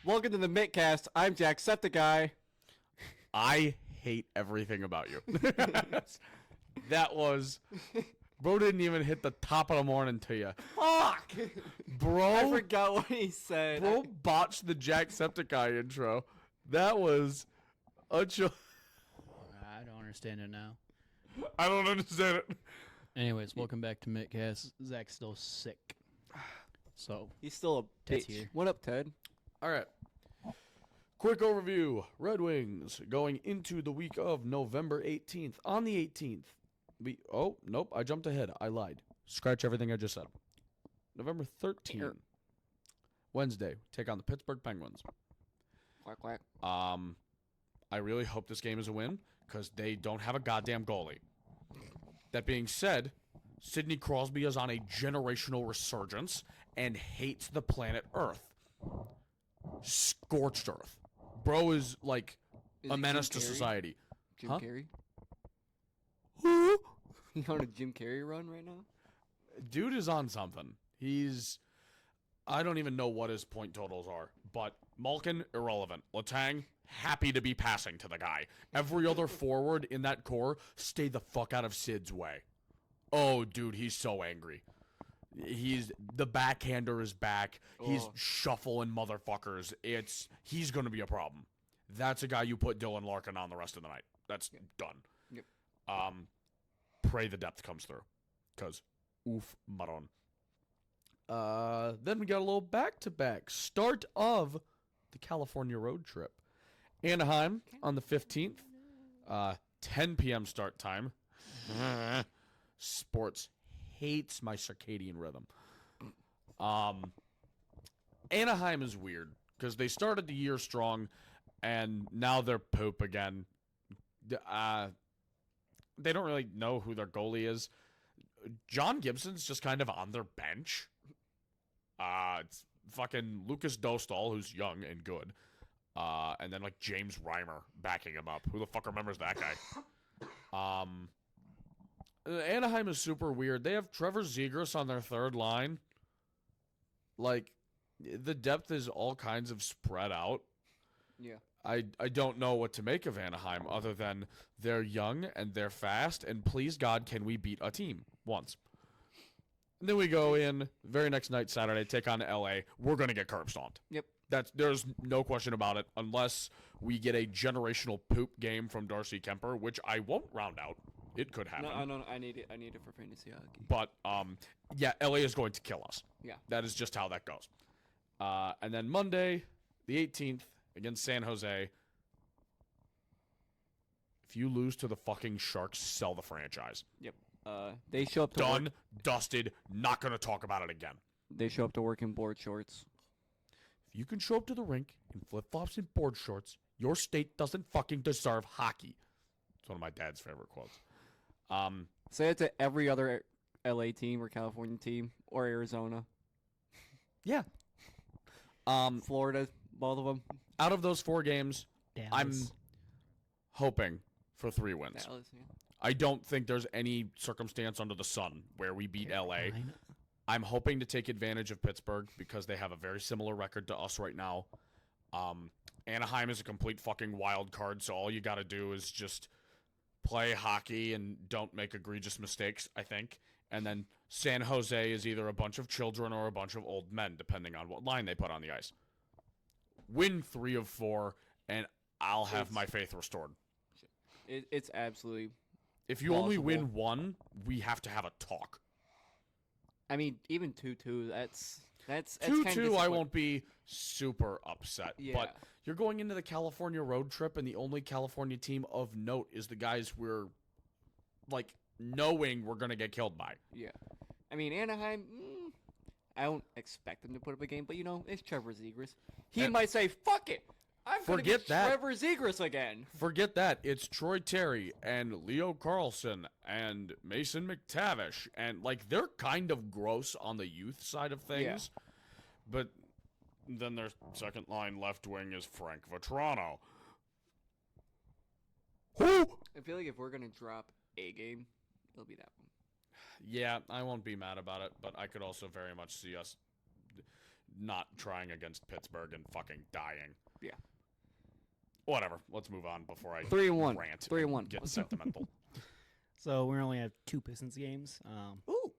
Welcome to the Mittcast. I'm Jacksepticeye. I hate everything about you. That was... Bro didn't even hit the top of the morning to you. Fuck! Bro, I forgot what he said. bro botched the Jacksepticeye intro. That was a I don't understand it now. I don't understand it. Anyways, welcome back to Mittcast. Zach's still sick. So, He's still a Ted's bitch. here. What up, Ted? All right. Quick overview. Red Wings going into the week of November 18th. On the 18th, nope, I jumped ahead. I lied. Scratch everything I just said. November 13th, Wednesday, take on the Pittsburgh Penguins. Quack, quack. I really hope this game is a win because they don't have a goddamn goalie. That being said, Sidney Crosby is on a generational resurgence and hates the planet Earth. Scorched Earth. Bro is like Is a it menace Jim to Carrey? society. Jim Huh? Carrey? Who? You on a Jim Carrey run right now? Dude is on something. I don't even know what his point totals are, but Malkin, irrelevant. Letang, happy to be passing to the guy. Every other forward in that core, stay the fuck out of Sid's way. Oh, dude, he's so angry. The backhander is back. He's shuffling motherfuckers. He's gonna be a problem. That's a guy you put Dylan Larkin on the rest of the night. That's done. Yep. Pray the depth comes through. Cause oof maron. Then we got a little back-to-back start of the California road trip. Anaheim on the 15th. 10 p.m. start time. Sports hates my circadian rhythm. Anaheim is weird because they started the year strong and now they're poop again. They don't really know who their goalie is. John Gibson's just kind of on their bench. It's fucking Lucas Dostal, who's young and good. And then like James Reimer backing him up. Who the fuck remembers that guy? Anaheim is super weird. They have Trevor Zegras on their third line. Like, the depth is all kinds of spread out. Yeah. I don't know what to make of Anaheim other than they're young and they're fast, and please God, can we beat a team once? And then we go in, very next night, Saturday, take on LA. We're going to get curb stomped. Yep. There's no question about it, unless we get a generational poop game from Darcy Kemper, which I won't round out. It could happen. No, I need it. I need it for fantasy hockey. But, yeah, LA is going to kill us. Yeah. That is just how that goes. And then Monday, the 18th, against San Jose. If you lose to the fucking Sharks, sell the franchise. Yep. They show up to Done, work. dusted, not going to talk about it again. They show up to work in board shorts. If you can show up to the rink in flip-flops and board shorts, your state doesn't fucking deserve hockey. It's one of my dad's favorite quotes. Say it to every other LA team or California team or Arizona. Yeah. Florida, both of them. Out of those 4 games, Dallas. I'm hoping for 3 wins. Dallas, yeah. I don't think there's any circumstance under the sun where we beat LA. Carolina. I'm hoping to take advantage of Pittsburgh because they have a very similar record to us right now. Anaheim is a complete fucking wild card, so all you got to do is just play hockey and don't make egregious mistakes, I think. And then San Jose is either a bunch of children or a bunch of old men, depending on what line they put on the ice. Win 3 of 4, and I'll have my faith restored. It's absolutely. If you only win Plausible. 1, we have to have a talk. I mean, even 2-2. That's 2-2, I won't be super upset. Yeah. But you're going into the California road trip, and the only California team of note is the guys we're, like, knowing we're going to get killed by. Yeah. I mean, Anaheim, I don't expect them to put up a game, but, it's Trevor Zegras. He And- might say, fuck it. I'm going to Forget get that. Trevor Zegras again. Forget that. It's Troy Terry and Leo Carlson and Mason McTavish. And, like, they're kind of gross on the youth side of things. Yeah. But then their second line left wing is Frank Vetrano. Who? I feel like if we're going to drop a game, it'll be that one. Yeah, I won't be mad about it, but I could also very much see us not trying against Pittsburgh and fucking dying. Yeah. Whatever. Let's move on before I 3-1. rant 3-1. and get sentimental. So we only have 2 Pistons games. Ooh.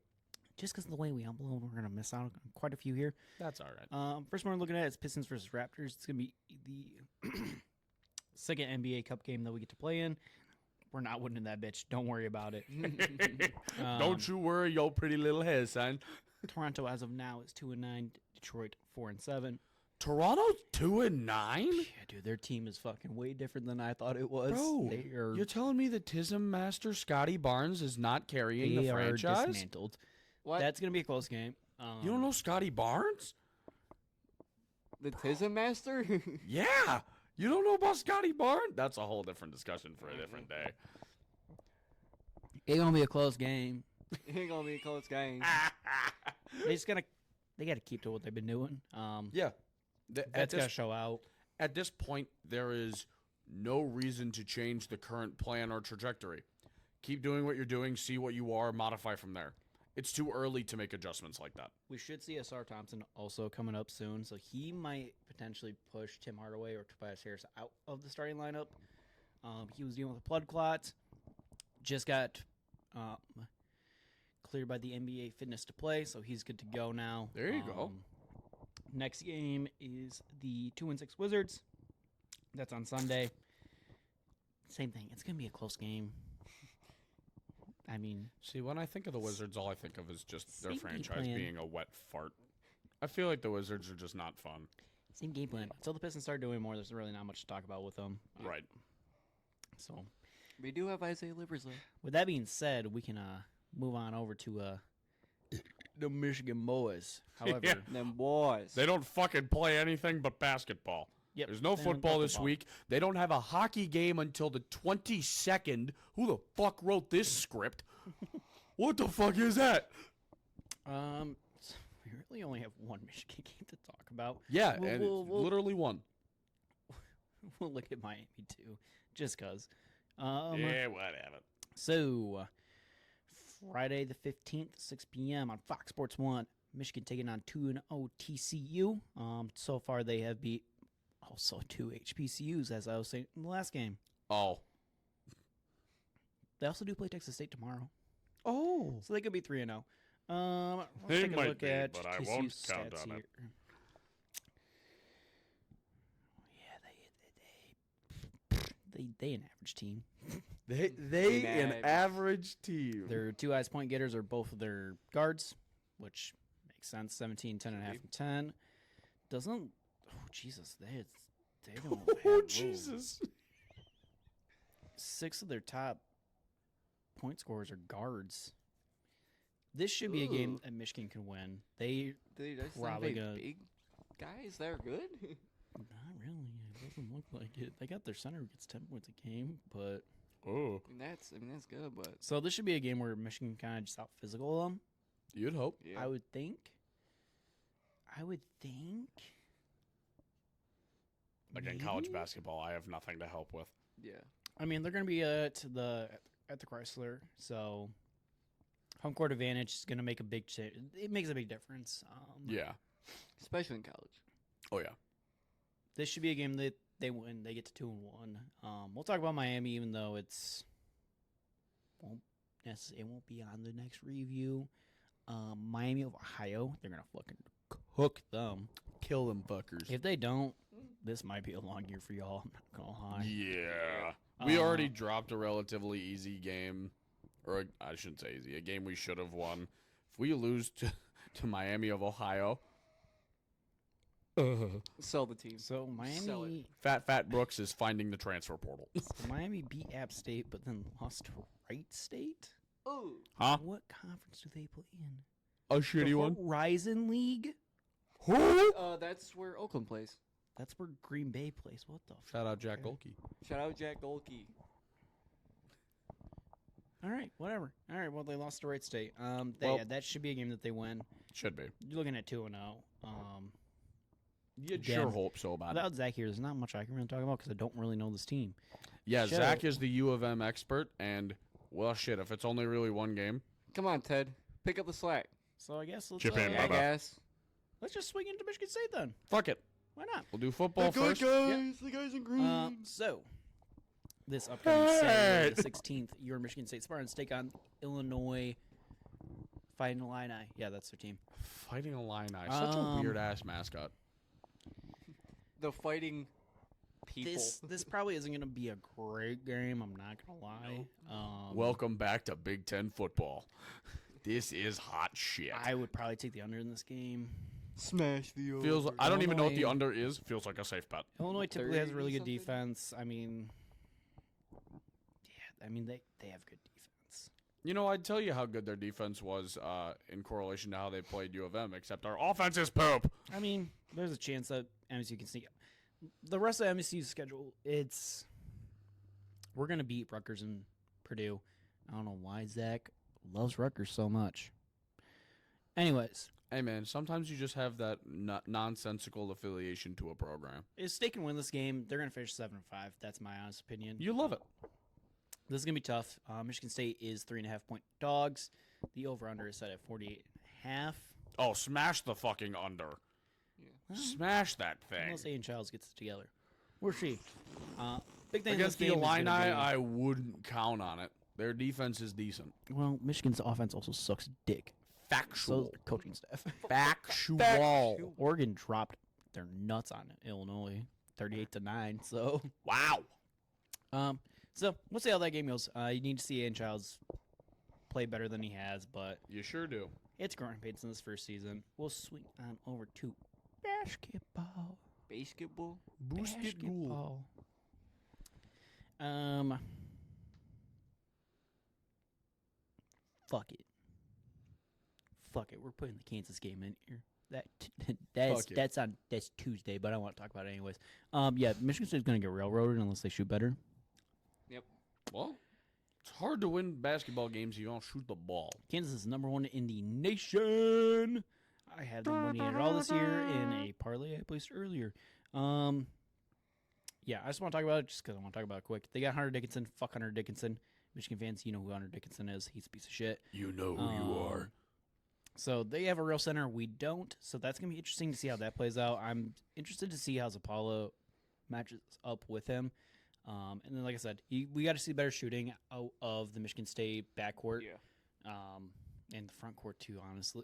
Just because of the way we upload, we're going to miss out on quite a few here. That's all right. First one we're looking at is Pistons versus Raptors. It's going to be the second NBA Cup game that we get to play in. We're not winning that bitch. Don't worry about it. Don't you worry your pretty little head, son. Toronto, as of now, is 2-9. Detroit 4-7. Toronto's 2-9? Yeah, dude, their team is fucking way different than I thought it was. Bro, They are, you're telling me the Tism Master Scotty Barnes is not carrying the they are franchise? dismantled. What? That's going to be a close game. You don't know Scotty Barnes? The Tism Master? Yeah. You don't know about Scotty Barnes? That's a whole different discussion for a different day. It's going to be a close game. Ain't gonna be a close game. They got to keep to what they've been doing. Yeah. That's got to show out. At this point, there is no reason to change the current plan or trajectory. Keep doing what you're doing, see what you are, modify from there. It's too early to make adjustments like that. We should see Asar Thompson also coming up soon, so he might potentially push Tim Hardaway or Tobias Harris out of the starting lineup. He was dealing with a blood clot. Just got cleared by the NBA Fitness to play, so he's good to go now. There you go. Next game is the 2-6 Wizards. That's on Sunday. Same thing. It's going to be a close game. I mean, See, when I think of the Wizards, all I think of is just their Same game franchise plan. being a wet fart. I feel like the Wizards are just not fun. same game plan. Until the Pistons start doing more, there's really not much to talk about with them. Right. So, We do have Isaiah Livers, though. with that being said, we can move on over to the Michigan Boys. However, Yeah. Them boys. They don't fucking play anything but basketball. Yep, There's no they don't football this basketball. week. They don't have a hockey game until the 22nd. Who the fuck wrote this script? What the fuck is that? we really only have one Michigan game to talk about. Yeah, We'll- and we'll- it's we'll- literally one. We'll look at Miami too, just cause. Yeah, whatever. So, Friday the 15th, 6 p.m. on Fox Sports 1, Michigan taking on 2-0 TCU. So far they have beat also 2 HBCUs, as I was saying in the last game. Oh. They also do play Texas State tomorrow, Oh. so they could be 3-0. Let's They take a might look be, at but I TCU's won't count stats on it. here. Yeah, they an average team. They an Average. average team. Their 2 highest point getters are both of their guards, which makes sense. 17, 10 and a half, and 10. Doesn't Jesus, they don't have, Oh whoa. Jesus. 6 of their top point scorers are guards. This should be a game Ooh. that Michigan can win. They They just Probably have gonna- big guys. They're good. not really. It doesn't look like it. They got their center who gets 10 points a game, but Oh. I mean that's good, but so this should be a game where Michigan kind of just out physical them. You'd hope. yeah. I would think. Again, college maybe? basketball, I have nothing to help with. yeah. I mean, they're going to be at the Chrysler, so home court advantage is going to make a big change. It makes a big difference. Yeah. Especially in college. Oh, yeah. This should be a game that they win. They get to 2-1. We'll talk about Miami, even though it won't be on the next review. Miami of Ohio, they're gonna fucking cook them. Kill them fuckers. If they don't, this might be a long year for y'all. I'm not gonna lie. Yeah. We Uh, already dropped a relatively easy game. Or I shouldn't say easy. A game we should have won. If we lose to Miami of Ohio. Sell the team. So Sell Miami, Fat Brooks is finding the transfer portal. so Miami beat App State, but then lost to Wright State. Oh. Huh? What conference do they play in? A shitty The one. Horizon League. Who? That's where Oakland plays. That's where Green Bay plays. What the? Shout out Jack Golke. Shout out Jack Golke. All right, whatever. All right, well they lost to Wright State. Well- Yeah, that should be a game that they win. Should be. You're looking at 2-0. You'd Again, sure hope so about it. Without Zach here, there's not much I can really talk about because I don't really know this team. Yeah, Show. Zach is the U of M expert, and, well, shit, if it's only really one game. Come on, Ted. Pick up the slack. So I guess let's. Chip in, Yeah, Bubba. guys. let's just swing into Michigan State then. Fuck it. Why not? We'll do football The good first. guys, the guys in green. So, this upcoming Saturday, the 16th, your Michigan State Spartans take on Illinois Fighting Illini. Yeah, that's their team. Fighting Illini. Such a weird ass mascot. The fighting people. This probably isn't going to be a great game. I'm not going to lie. Welcome back to Big Ten football. This is hot shit. I would probably take the under in this game. Smash the over. Feels. I don't even know what the Illinois- under is. Feels like a safe bet. Illinois typically has a 30 really good something? defense. I mean, yeah, they have good defense. You know, I'd tell you how good their defense was in correlation to how they played U of M, except our offense is poop. I mean, there's a chance that MSU can sneak. The rest of MSU's schedule, we're gonna beat Rutgers and Purdue. I don't know why Zach loves Rutgers so much. Anyways, Hey, man, sometimes you just have that nonsensical affiliation to a program. if State can win this game, they're gonna finish 7-5. That's my honest opinion. You love it. This is gonna be tough. Michigan State is 3.5-point dogs. The over/under is set at 48.5. Oh, smash the fucking under. Yeah. Smash that thing. Unless Aiden Childs gets it together. Where's she? Big thing in Against this the game is Illini, gonna be- I wouldn't count on it. Their defense is decent. well, Michigan's offense also sucks dick. So Factual. does the coaching staff. Factual. Oregon dropped their nuts on Illinois, 38-9. So, Wow. so we'll see how that game goes. You need to see Aiden Childs play better than he has, but You sure do. it's growing pains in this first season. We'll swing on over to basketball. Basketball. Basketball. Fuck it. We're putting the Kansas game in here. Fuck it. That's Tuesday, but I want to talk about it anyways. Yeah, Michigan State's gonna get railroaded unless they shoot better. Well, it's hard to win basketball games if you don't shoot the ball. Kansas is number 1 in the nation. I had them winning it all this year in a parlay I placed earlier. Yeah, I just want to talk about it just because I want to talk about it quick. They got Hunter Dickinson. Fuck Hunter Dickinson. Michigan fans, you know who Hunter Dickinson is. He's a piece of shit. You know who you are. So they have a real center. We don't. So that's going to be interesting to see how that plays out. I'm interested to see how Zapala matches up with him. And then, like I said, we got to see better shooting out of the Michigan State backcourt. Yeah. And the front court, too, honestly.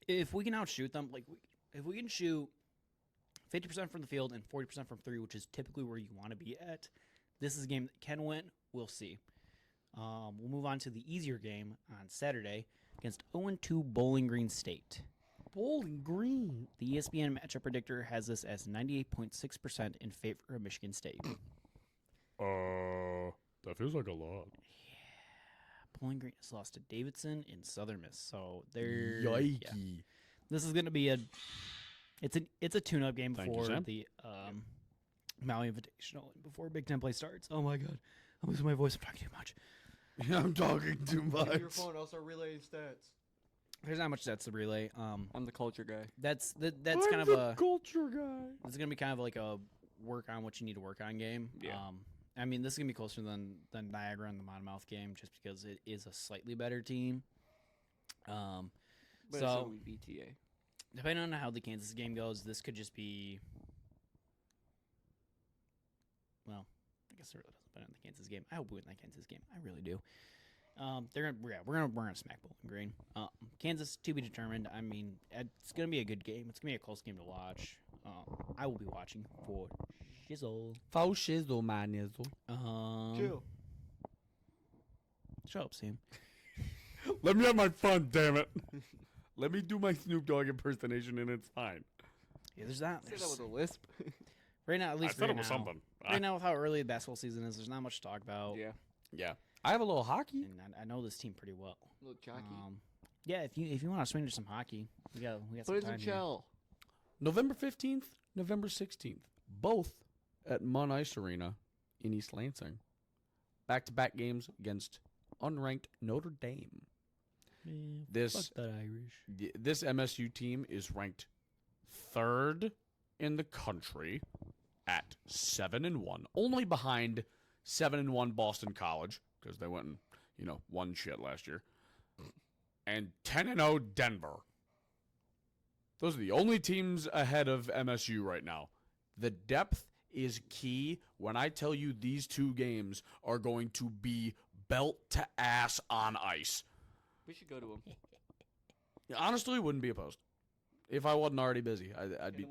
If we can outshoot them, if we can shoot 50% from the field and 40% from three, which is typically where you want to be at, this is a game that can win. We'll see. We'll move on to the easier game on Saturday against 0-2 Bowling Green State. Bowling Green. The ESPN matchup predictor has this as 98.6% in favor of Michigan State. That feels like a lot. Bowling Green has lost to Davidson and Southern Miss, so they're Yikey. yeah. This is going to be it's a tune-up game Thank you, before Sam. the Maui Invitational and before Big Ten play starts. Oh my God, I'm losing my voice. I'm talking too much. I'm talking too much. Your phone also relaying stats. There's not much that's to relay. I'm the culture guy. That's I'm kind of the a culture guy. it's gonna be kind of like a work on what you need to work on game. Yeah. I mean, this is gonna be closer than Niagara and the Monmouth game, just because it is a slightly better team. But it's So only BTA. depending on how the Kansas game goes, this could just be. Well, I guess it really doesn't depend on the Kansas game. I hope we win that Kansas game. I really do. We're gonna smack Bowling Green. Kansas to be determined. I mean, it's gonna be a good game. It's gonna be a close game to watch. I will be watching for shizzle. Fauxizo, manizo. Chill. Shut up, Sam. Let me have my fun, damn it. Let me do my Snoop Dogg impersonation and it's fine. Yeah, there's that. Say that with a lisp. Right now, at I least said right it was now. something. Right now, with how early the basketball season is, there's not much to talk about. Yeah. Yeah. I have a little hockey. And I know this team pretty well. Little jockey. Yeah, if you want to swing to some hockey, we got Put some it in time here. shell. November 15th, November 16th. Both at Mun Ice Arena in East Lansing. Back-to-back games against unranked Notre Dame. Man, This fuck that Irish. this MSU team is ranked 3rd in the country at 7-1, only behind 7-1 Boston College because they went and won shit last year, and 10-0 Denver. Those are the only teams ahead of MSU right now. The depth is key when I tell you these two games are going to be belt to ass on ice. We should go to them. Honestly, wouldn't be opposed. If I wasn't already busy, I'd be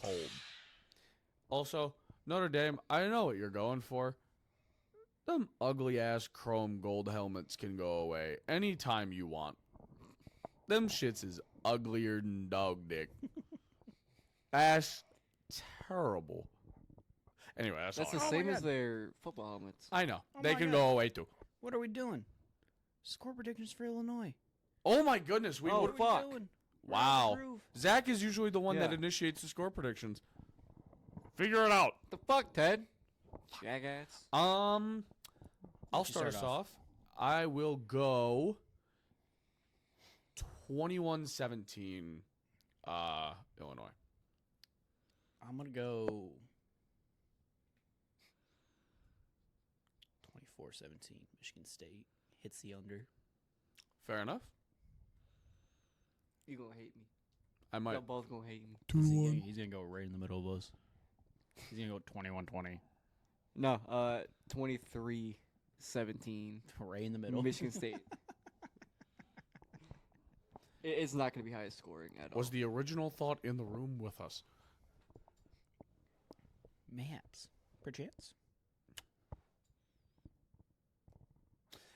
cold. Also, Notre Dame, I know what you're going for. Them ugly-ass chrome gold helmets can go away anytime you want. Them shits is uglier than dog dick. That's terrible. Anyway, that's That's all. the Oh same my as God. their football helmets. I know. Oh They my can God. go away too. What are we doing? Score predictions for Illinois. Oh my goodness, we Oh, would. What are we fuck. doing? Wow. Groove. Zach is usually the one that Yeah. initiates the score predictions. Figure it out. The fuck, Ted? Jackass. I'll You start start us off. off. I will go 21-17 Illinois. I'm gonna go 24-17. Michigan State hits the under. Fair enough. You gonna hate me. I might. Y'all both gonna hate me. He's gonna go right in the middle of us. He's gonna go 21-20. No, 23-17. Right in the middle. Michigan State. It's not gonna be high scoring at all. Was the original thought in the room with us? Maps. Perchance.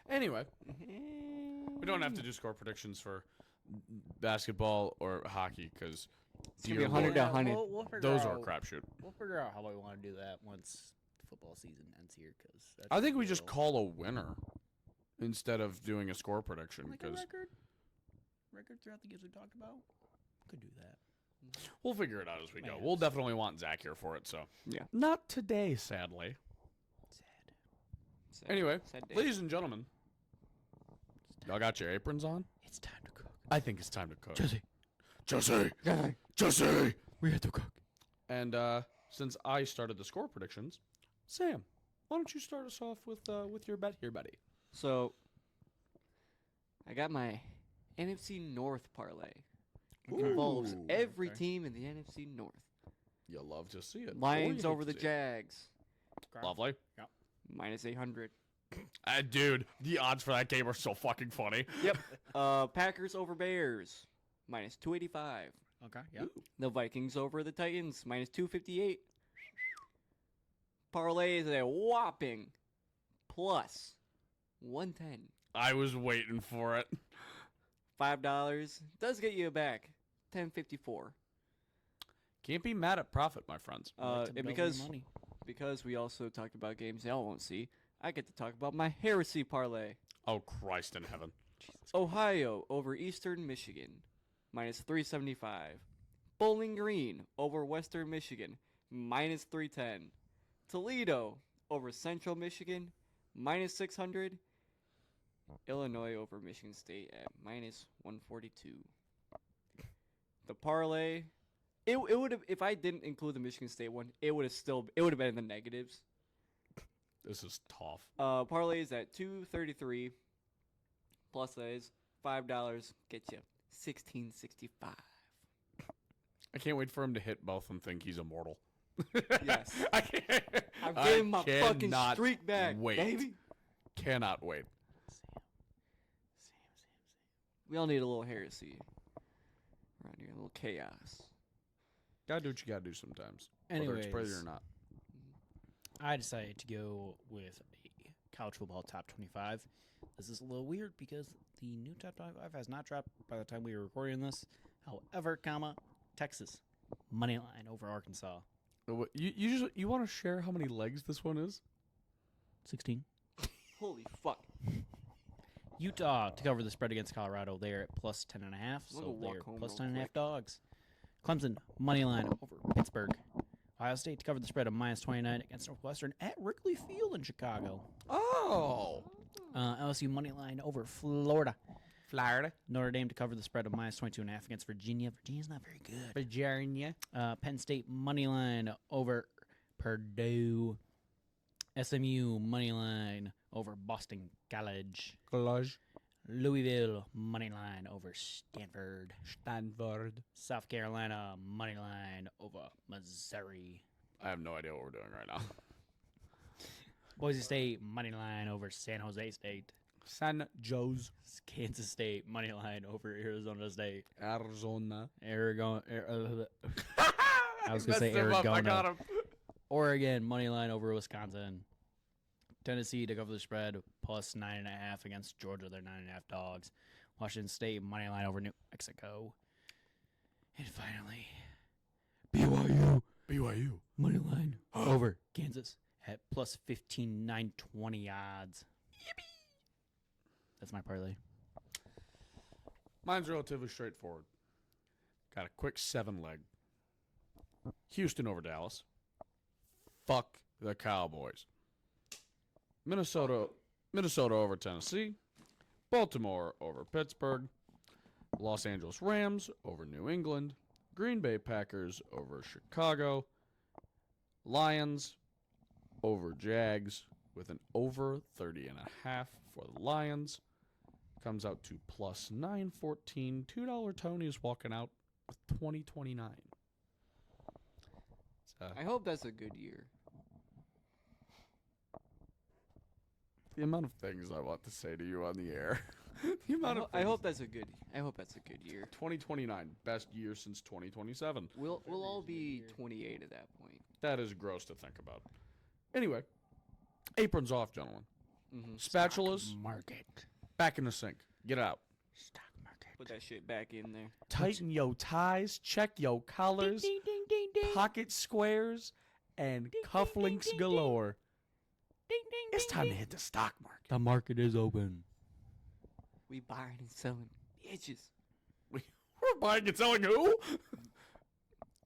Anyway, we don't have to do score predictions for basketball or hockey because It's gonna be 100 to 100. We'll figure those out, are a crapshoot. We'll figure out how we want to do that once the football season ends here. Cause I think we just call a winner instead of doing a score prediction like a because record throughout the games we talked about. Could do that. we'll figure it out as we go. Man. We'll definitely want Zach here for it. So Yeah. not today, sadly. Sad. Anyway, Sad day. ladies and gentlemen, y'all got your aprons on? It's time to cook. I think it's time to cook. Jesse, Jesse, Jesse. we have to cook. And since I started the score predictions, Sam, why don't you start us off with your bet here, buddy? So, I got my NFC North parlay. It involves Ooh, every okay. team in the NFC North. You'll love to see it. or you Lions hate over to the see it. Jags, Lovely. minus 800. Dude, the odds for that game are so fucking funny. Yep. Packers over Bears, minus 285. Okay, yeah. The Vikings over the Titans, minus 258. Parlay is a whopping plus 110. I was waiting for it. $5 does get you back 1054. Can't be mad at profit, my friends. And because we also talked about games y'all won't see, I get to talk about my heresy parlay. Oh, Christ in heaven. Ohio over Eastern Michigan, minus 375. Bowling Green over Western Michigan, minus 310. Toledo over Central Michigan, minus 600. Illinois over Michigan State at minus 142. The parlay, it would have, if I didn't include the Michigan State one, it would have been in the negatives. This is tough. Parlay is at 233. Plus that is $5 get you 1665. I can't wait for him to hit both and think he's immortal. Yes. I can't. I'm getting my fucking cannot streak back, wait. baby. Cannot wait. Sam. We all need a little heresy around here, a little chaos. Gotta do what you gotta do sometimes. Whether it's Anyways, pretty or not. I decided to go with a college football top 25. This is a little weird because the new top 25 has not dropped by the time we were recording this. However, Texas money line over Arkansas, You want to share how many legs this one is? 16. Holy fuck. Utah to cover the spread against Colorado. They're at plus 10.5, I'm gonna so walk they're home plus real 10.5 quick. dogs. Clemson money line over Pittsburgh. Ohio State to cover the spread of minus 29 against Northwestern at Wrigley Field in Chicago. Oh, LSU money line over Florida. Florida, Notre Dame to cover the spread of minus 22.5 against Virginia. Virginia's not very good. Virginia. Penn State money line over Purdue. SMU money line over Boston College. Louisville money line over Stanford. Stanford. South Carolina money line over Missouri. I have no idea what we're doing right now. Boise State money line over San Jose State. San Jose. Kansas State money line over Arizona State. Arizona. Aragon. I was Messed gonna say him up. I Arizona. got him. Oregon money line over Wisconsin. Tennessee to cover the spread plus 9.5 against Georgia. They're 9.5 dogs. Washington State money line over New Mexico. And finally, BYU. money line over Kansas at plus 15,920 odds. Yippee! That's my parlay. Mine's relatively straightforward. Got a quick 7-leg. Houston over Dallas. Fuck the Cowboys. Minnesota over Tennessee. Baltimore over Pittsburgh. Los Angeles Rams over New England. Green Bay Packers over Chicago. Lions over Jags with an over 30.5 for the Lions. Comes out to plus 914. $2 Tony's walking out with 2029. I hope that's a good year. The amount of things I want to say to you on the air. The amount of I things. hope that's a good. I hope that's a good year. 2029, best year since 2027. We'll all be 28 at that point. That is gross to think about. Anyway, aprons off, gentlemen. Mm-hmm. Spatulas Market. back in the sink. Get out. Stock market. Put that shit back in there. Tighten yo ties, check yo collars, Ding, ding, ding, ding. pocket squares, and Ding, cufflinks ding, ding, galore. Ding, ding, It's ding, time to ding. hit the stock market. The market is open. We buying and selling bitches. We're buying and selling who?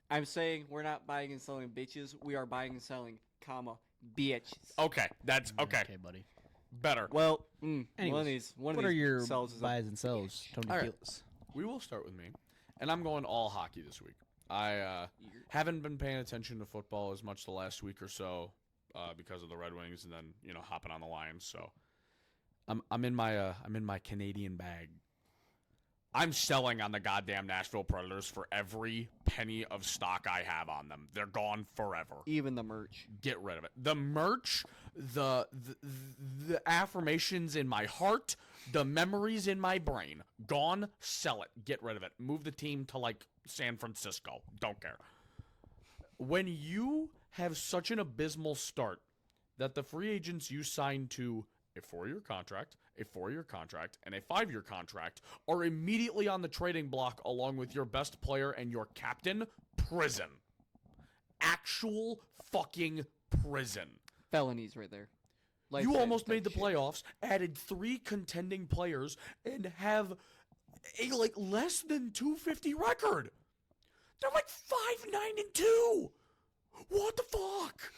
I'm saying we're not buying and selling bitches. We are buying and selling, comma, bitches. Okay, that's okay. Okay, buddy. Better. Well, Anyways, one of what these are your sells is a buys and sells, Tony All right. Felix? We will start with me, and I'm going all hockey this week. I haven't been paying attention to football as much the last week or so because of the Red Wings, and then hopping on the Lions. So I'm in my Canadian bag. I'm selling on the goddamn Nashville Predators for every penny of stock I have on them. They're gone forever. even the merch. Get rid of it. The merch, the affirmations in my heart, the memories in my brain, gone. Sell it. Get rid of it. Move the team to like San Francisco. Don't care. When you have such an abysmal start that the free agents you signed to a 4-year contract, a 4-year contract, and a 5-year contract are immediately on the trading block along with your best player and your captain, prison. Actual fucking prison. Felonies right there. Life You sentence almost made the type shit. playoffs, added 3 contending players, and have a like less than 250 record. They're like 5-9-2. What the fuck?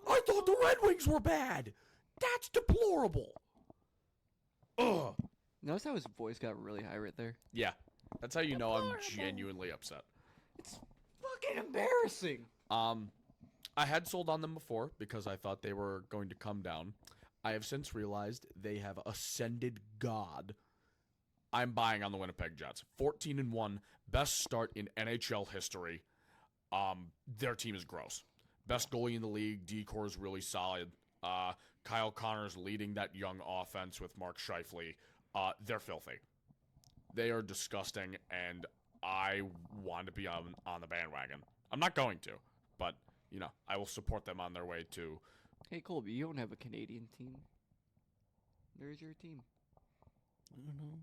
I thought the Red Wings were bad. That's deplorable. Ugh. Notice how his voice got really high right there? Yeah, that's how you know I'm genuinely upset. It's fucking embarrassing. I had sold on them before because I thought they were going to come down. I have since realized they have ascended God. I'm buying on the Winnipeg Jets. 14-1, best start in NHL history. Their team is gross. Best goalie in the league. D-core is really solid. Kyle Connor's leading that young offense with Mark Scheifele. They're filthy. They are disgusting, and I want to be on the bandwagon. I'm not going to, but, I will support them on their way to... Hey, Colby, you don't have a Canadian team. There's your team. I don't know.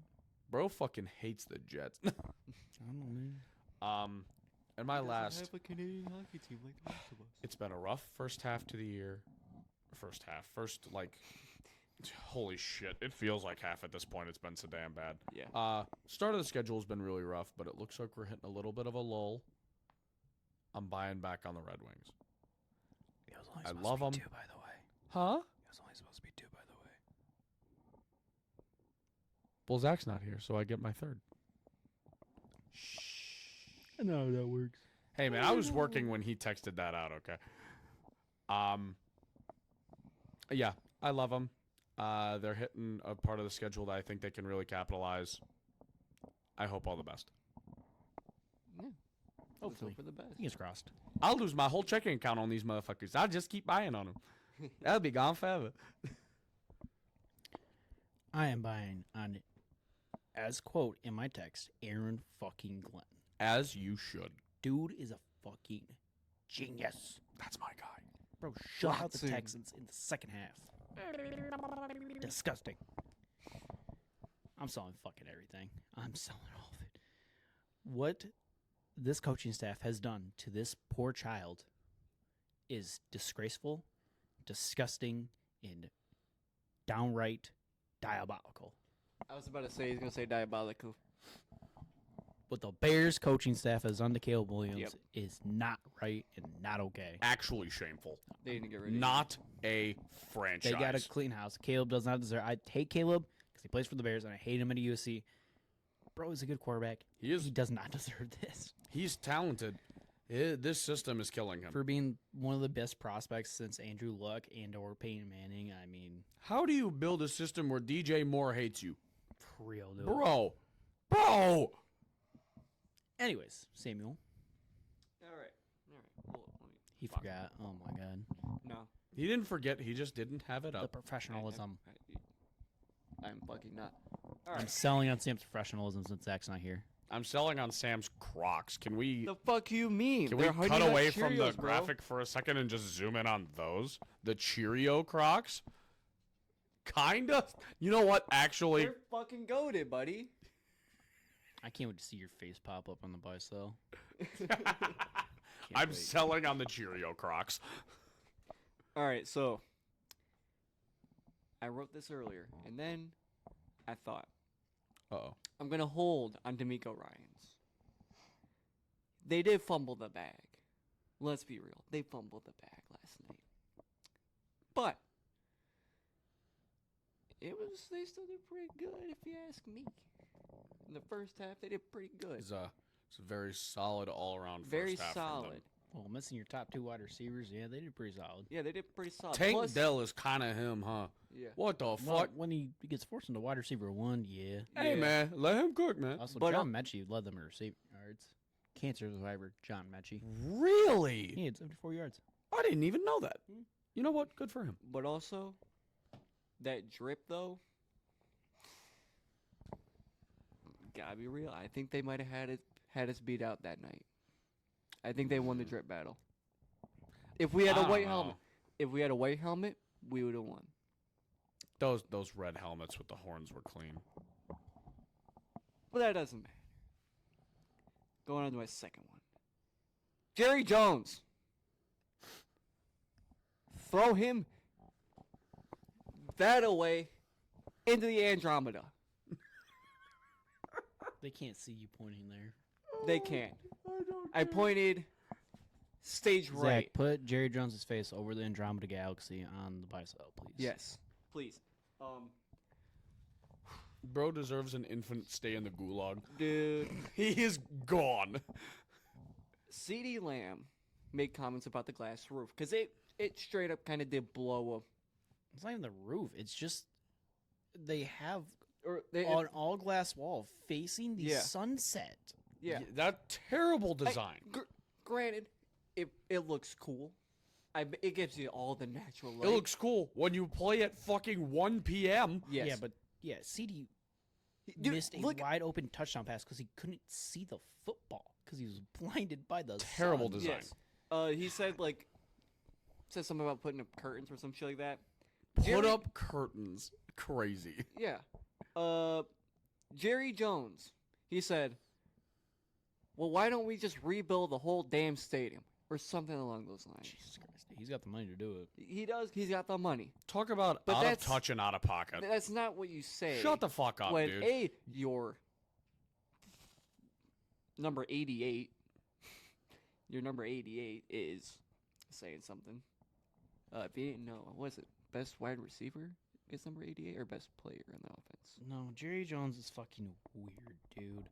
Bro fucking hates the Jets. I don't know, man. And my He doesn't last... have a Canadian hockey team like the rest of us. It's been a rough first half to the year. Holy shit. It feels like half at this point. It's been so damn bad. Yeah. Start of the schedule has been really rough, but it looks like we're hitting a little bit of a lull. I'm buying back on the Red Wings. It was only I supposed love to be 'em. 2, by the way. Huh? It was only supposed to be 2, by the way. Well, Zach's not here, so I get my third. No, that works. Hey, man, I was working when he texted that out, okay? Yeah, I love him. They're hitting a part of the schedule that I think they can really capitalize. I hope all the best. Yeah. Hopefully. Let's hope for the best. Fingers crossed. I'll lose my whole checking account on these motherfuckers. I'll just keep buying on them. That'll be gone forever. I am buying on, as quote in my text, Aaron fucking Glenn. As you should. Dude is a fucking genius. That's my guy. Bro, shut out the Watson. Texans in the second half. Disgusting. I'm selling fucking everything. I'm selling all of it. What this coaching staff has done to this poor child is disgraceful, disgusting, and downright diabolical. I was about to say he's gonna say diabolical. What the Bears coaching staff has done to Caleb Williams Yep. is not right and not okay. Actually shameful. They need to get rid of him. Not a franchise. They got to clean house. Caleb does not deserve. I hate Caleb because he plays for the Bears, and I hate him at USC. Bro is a good quarterback. He is. He does not deserve this He's talented. This system is killing him. for being one of the best prospects since Andrew Luck and/or Peyton Manning. I mean, How do you build a system where DJ Moore hates you? for real, dude. Bro. Anyways, Samuel, All right. Well, let me- he Fuck. forgot. Oh my God, no. He didn't forget. He just didn't have it the up. professionalism. I'm fucking not. All I'm right. selling on Sam's professionalism since Zach's not here. I'm selling on Sam's Crocs. Can we The fuck you mean? can we They're cut Honey Nut away from the Cheerios, bro. graphic for a second and just zoom in on those? The Cheerio Crocs? Kinda. You know what? Actually, They're fucking goated, buddy. I can't wait to see your face pop up on the buy sell. I'm selling on the Cheerio Crocs. All right, so I wrote this earlier, and then I thought Uh-oh. I'm gonna hold on D'Amico Ryans. They did fumble the bag. Let's be real, they fumbled the bag last night, but they still did pretty good, if you ask me. In the first half, they did pretty good. It's a very solid all-around Very first half from them. solid. Well, missing your top two wide receivers, yeah, they did pretty solid. Yeah, they did pretty solid. Tank Plus, Dell is kind of him, huh? yeah. What the Well, fuck? when he gets forced into wide receiver one, yeah. Hey, Yeah. man, let him cook, man. Also, But, John Mechie led them in receiving yards. Cancer survivor, John Mechie. Really? He had 74 yards. I didn't even know that. You know what? Good for him. But also, that drip though. Gotta be real. I think they might have had us beat out that night. I think they won the drip battle. If we had I a don't white know. helmet, we would have won. Those red helmets with the horns were clean. But that doesn't matter. Going on to my second one. Jerry Jones. Throw him that away into the Andromeda. They can't see you pointing there. They can't. I pointed stage right. Zach, put Jerry Jones' face over the Andromeda Galaxy on the buy sell, please. Yes, please. Bro deserves an infant stay in the gulag. Dude, He is gone. CD Lamb made comments about the glass roof because it straight up kind of did blow up. It's not even the roof. It's just they have Or they, an all glass wall facing the Yeah. sunset. yeah. That terrible design. Granted, it looks cool. It gives you all the natural light. It looks cool when you play at fucking 1 p.m. Yes. Yeah, but CD Dude, missed a look- wide open touchdown pass because he couldn't see the football because he was blinded by the Terrible sun. design. Yes. He said said something about putting up curtains or some shit like that. Put Jerry- up curtains. Crazy. Yeah. Jerry Jones, he said, well, why don't we just rebuild the whole damn stadium? Or something along those lines. Jesus Christ, he's got the money to do it. He does. He's got the money. Talk about But out of that's- touch and out of pocket. That's not what you say. Shut the fuck up, when dude. Your number 88, your number 88 is saying something. If you didn't know, what was it? Best wide receiver is number 88 or best player in the offense? No, Jerry Jones is fucking weird, dude.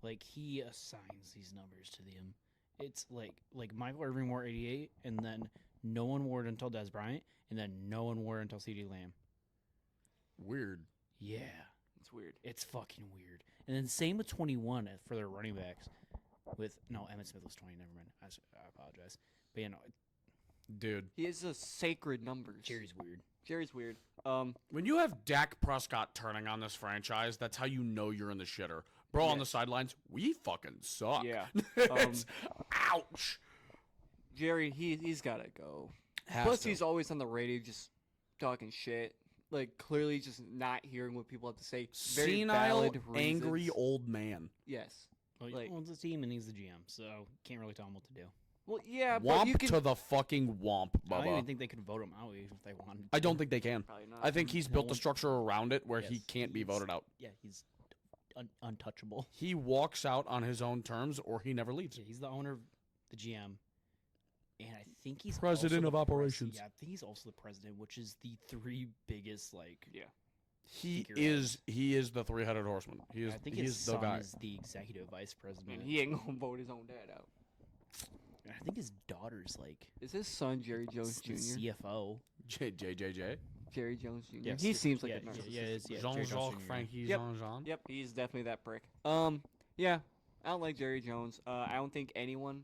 Like, he assigns these numbers to them. It's like Michael Irving wore 88, and then no one wore it until Des Bryant, and then no one wore it until CeeDee Lamb. Weird. Yeah, It's weird. it's fucking weird. And then same with 21 for their running backs. Emmitt Smith was 20. Never mind. I apologize. But Dude. He has a sacred numbers. Jerry's weird. Jerry's weird. When you have Dak Prescott turning on this franchise, that's how you know you're in the shitter. Bro, on the sidelines, we fucking suck. Yeah. It's, ouch. Jerry, he's gotta go. Has Plus, to. he's always on the radio just talking shit. Like, clearly just not hearing what people have to say. Very Senile, valid angry reasons. old man. Yes. Well, Like- he owns the team and he's the GM, so can't really tell him what to do. Well, yeah, but you Womp can... to the fucking womp, I don't even Bubba. think they could vote him out even if they wanted to. I don't think they can. Probably not. I think he's built the structure around it where he Yes, can't be he's- voted out. Yeah, he's untouchable. He walks out on his own terms or he never leaves. Yeah, he's the owner, the GM, and I think he's President also of the operations. Yeah, I think he's also the president, which is the three biggest Yeah. He figureheads. is the three-headed horseman. He is I think he his is the son guy. is the executive vice I mean, president. he ain't gonna vote his own dad out. And I think his daughter's like Is his son Jerry Jones the Jr.? CFO. JJJ. Jerry Jones Jr. Yes, He seems like yeah, a narcissist. yeah, it is, yeah, Jerry Jones Jean-Jacques Jr. Frankie Yep. Jean-Jean. Yep, he's definitely that prick. Yeah, I don't like Jerry Jones. I don't think anyone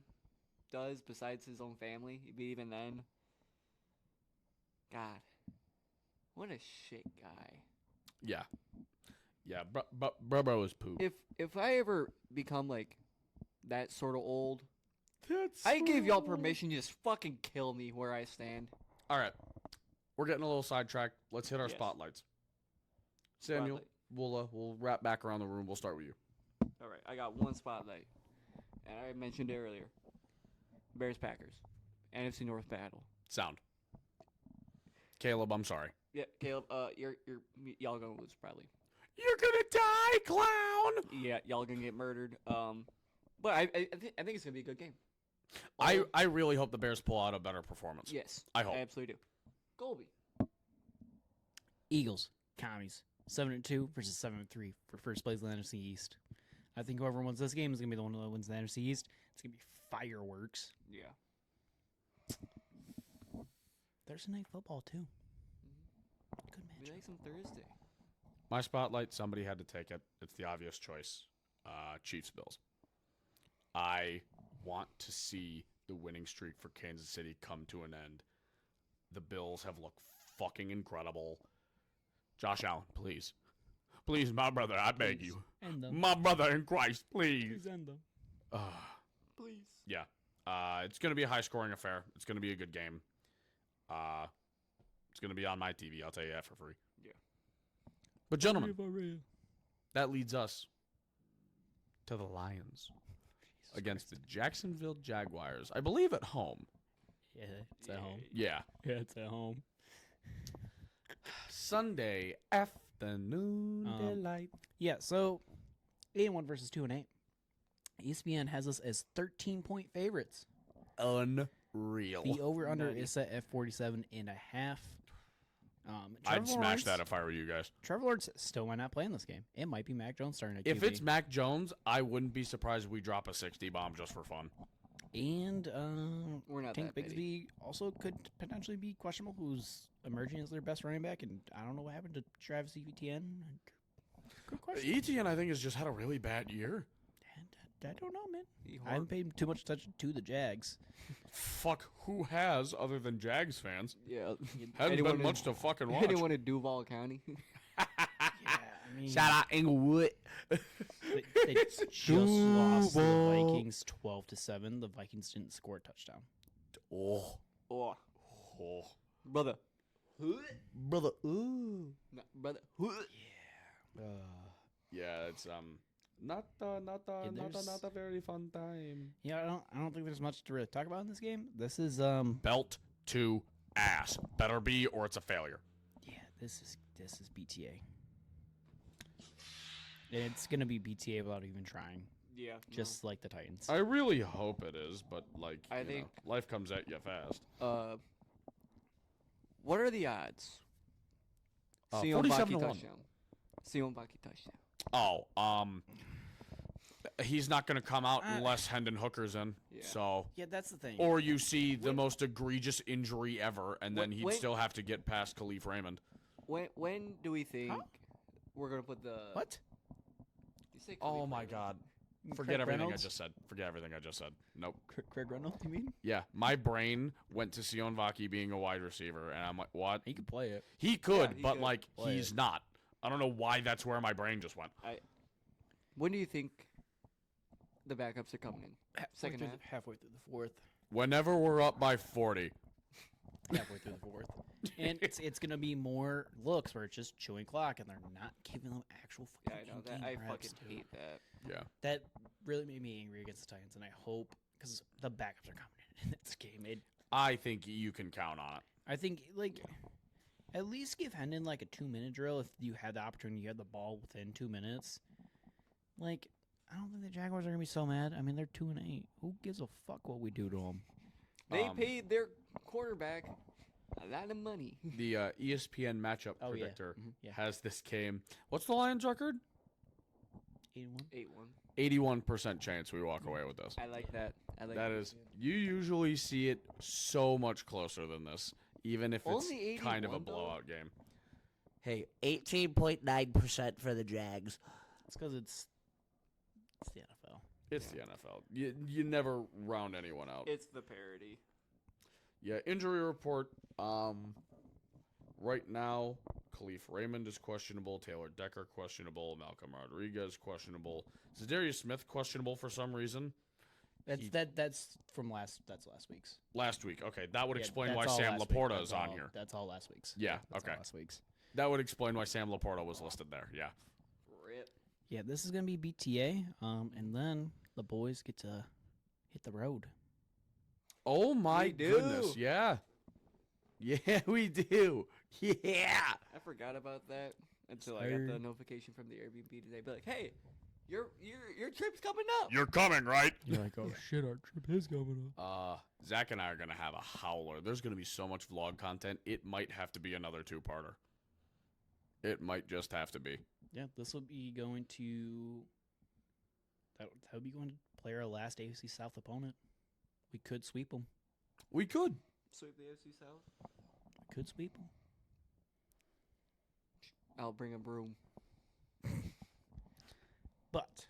does besides his own family. But even then, God, what a shit guy. Yeah. Yeah, bro is poop. If I ever become like that sort of old, I give y'all permission to just fucking kill me where I stand. All right. We're getting a little sidetracked. Let's hit our Yes. spotlights. Samuel, Spotlight. we'll wrap back around the room. We'll start with you. All right, I got one spotlight, and I mentioned it earlier. Bears Packers, NFC North battle. Sound. Caleb, I'm sorry. Yeah, Caleb, y'all gonna lose probably. You're gonna die, clown. Yeah, y'all gonna get murdered. But I think it's gonna be a good game. I really hope the Bears pull out a better performance. Yes, I hope. I absolutely do. Colby. Eagles, commies, 7-2 versus 7-3 for first place in the NFC East. I think whoever wins this game is gonna be the one that wins the NFC East. It's gonna be fireworks. Yeah. Thursday night football too. Good We match. like some Thursday. My spotlight, somebody had to take it. It's the obvious choice. Chiefs Bills. I want to see the winning streak for Kansas City come to an end. The Bills have looked fucking incredible. Josh Allen, please. Please, my brother, I beg you. End them. My brother in Christ, please. Please end them. Please. Yeah. It's going to be a high-scoring affair. It's going to be a good game. It's going to be on my TV. I'll tell you that for free. Yeah. But, gentlemen, that leads us to the Lions against the Jacksonville Jaguars. I believe at home. Yeah, it's at home. Yeah. Yeah, it's at home. Sunday afternoon delight. Yeah, so 8-1 versus 2-8. ESPN has us as 13-point favorites. Unreal. The over/under Nutty. is set at 47.5. I'd smash that if I were you guys. Trevor Lawrence still might not play in this game. It might be Mac Jones starting at If QB. it's Mac Jones, I wouldn't be surprised if we drop a 60 bomb just for fun. And We're not Tank that petty. Bigsby also could potentially be questionable, who's emerging as their best running back. And I don't know what happened to Travis Etienne. Good question. Etienne, I think, has just had a really bad year. I don't know, man. He I haven't paid too much attention to the Jags. Fuck, who has other than Jags fans? Yeah. Hasn't been much to fucking watch. Anyone in Duval County? Yeah, I mean, Shout out Inglewood. they just lost to the Vikings 12-7. The Vikings didn't score a touchdown. Oh, Oh, oh, brother. brother. Ooh. No, brother. Yeah, it's not a very fun time. Yeah, I don't think there's much to really talk about in this game. This is Belt to ass. Better be, or it's a failure. yeah, this is BTA. And it's gonna be BTA without even trying, Yeah. just like the Titans. I really hope it is, but like, I you know, think- life comes at you fast. What are the odds? 47 to 1. touchdown. Sion Baki touchdown. Oh, he's not going to come out unless Hendon Hooker's in. Yeah. So, Yeah, that's the thing. or you see the most egregious injury ever, and then Wait, he'd wait. still have to get past Khalif Raymond. When do we think we're gonna put the What? You say Oh Khalif my Raymond? God. Craig Forget everything Reynolds? I just said. Forget everything I just said. Nope. Craig Reynolds, you mean? Yeah, my brain went to Sion Vaki being a wide receiver, and I'm like, what? He could play it. He could, he but could like play he's it. not. I don't know why that's where my brain just went. When do you think the backups are coming in? Second half? Halfway through the fourth. Whenever we're up by 40. Halfway through the fourth. And it's gonna be more looks where it's just chewing clock and they're not giving them actual Yeah, fucking I know that. game I reps, fucking dude. hate that. Yeah. That really made me angry against the Titans, and I hope because the backups are coming in this game. I think you can count on it. I think like at least give Hendon like a 2-minute drill if you had the opportunity, you had the ball within 2 minutes. Like I don't think the Jaguars are gonna be so mad. I mean they're 2-8. Who gives a fuck what we do to them? They paid their quarterback a lot of money. The ESPN matchup Oh, yeah. predictor Mhm, yeah. has this game. What's the Lions record? 81. 8-1. 81% chance we walk away with this. I like that. I like That is, you usually see it so much closer than this, even if it's Only kind of a 81 though? blowout game. Hey, 18.9% for the Jags. It's because it's the NFL. It's the NFL. You never round anyone out. It's the parody. Yeah, injury report. Right now, Khalif Raymond is questionable. Taylor Decker questionable. Malcolm Rodriguez questionable. Zadarius Smith questionable for some reason. That's from last week's. Last week. Okay, that would Yeah, explain that's why all Sam last week. Laporta That's is on all- here. That's all last week's. Yeah, That's all okay. last week's. That would explain why Sam Laporta was listed there. Yeah. Rip. Yeah, this is gonna be BTA, and then the boys get to hit the road. Oh my We do. goodness. Yeah. Yeah, we do. Yeah. I forgot about that until I got Sir. the notification from the Airbnb today. Be like, hey, your trip's coming up. You're coming, right? You're like, oh shit, our trip is coming up. Zach and I are going to have a howler. There's going to be so much vlog content. It might have to be another 2-parter. It might just have to be. Yeah, this will be going to that would be going to play our last AFC South opponent. We could sweep them. We could. Sweep the AFC South. We could sweep them. I'll bring a broom. But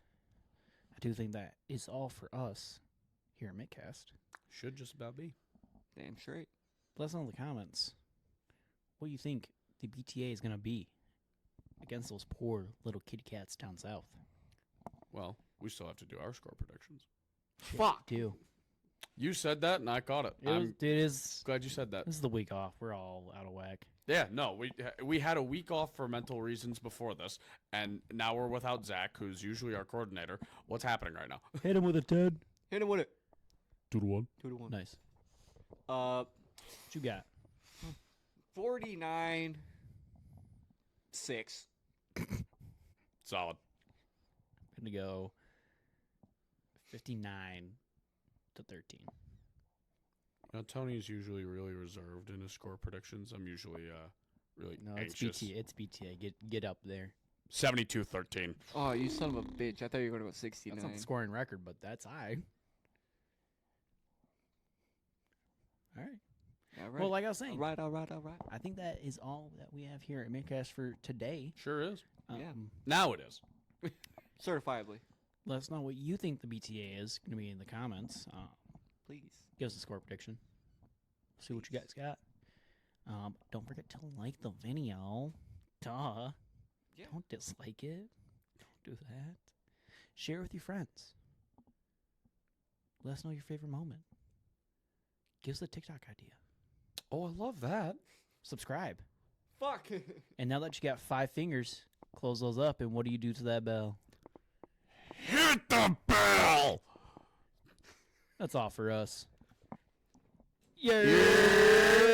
I do think that is all for us here at Mittcast. Should just about be. Damn straight. Let us know in the comments what you think the BTA is going to be against those poor little kitty cats down south. Well, we still have to do our score predictions. Fuck. Do You said that, and I caught it. I'm it is glad you said that. this is the week off. We're all out of whack. Yeah, no, we had a week off for mental reasons before this, and now we're without Zach, who's usually our coordinator. What's happening right now? Hit him with a 10. Hit him with it. 2-1. 2-1. Nice. Uh, What you got? 49-6. Solid. I'm going to go 59-13. Tony's usually really reserved in his score predictions. I'm usually really No, it's anxious. BTA. It's BTA. Get up there. 72-13. Oh, you son of a bitch. I thought you were going to go 69. That's not the scoring record, but that's high. All right. All right. Well, like I was saying, all right. I think that is all that we have here at Mittcast for today. Sure is. Yeah. Now it is. Certifiably. Let us know what you think the BTA is going to be in the comments. Please. Give us a score prediction. See what you guys got. Don't forget to like the video. Duh. Yeah. Don't dislike it. Don't do that. Share it with your friends. Let us know your favorite moment. Give us a TikTok idea. Oh, I love that. Subscribe. Fuck. And now that you got 5 fingers, close those up, and what do you do to that bell? Hit the bell! That's all for us. Yeah. Yeah!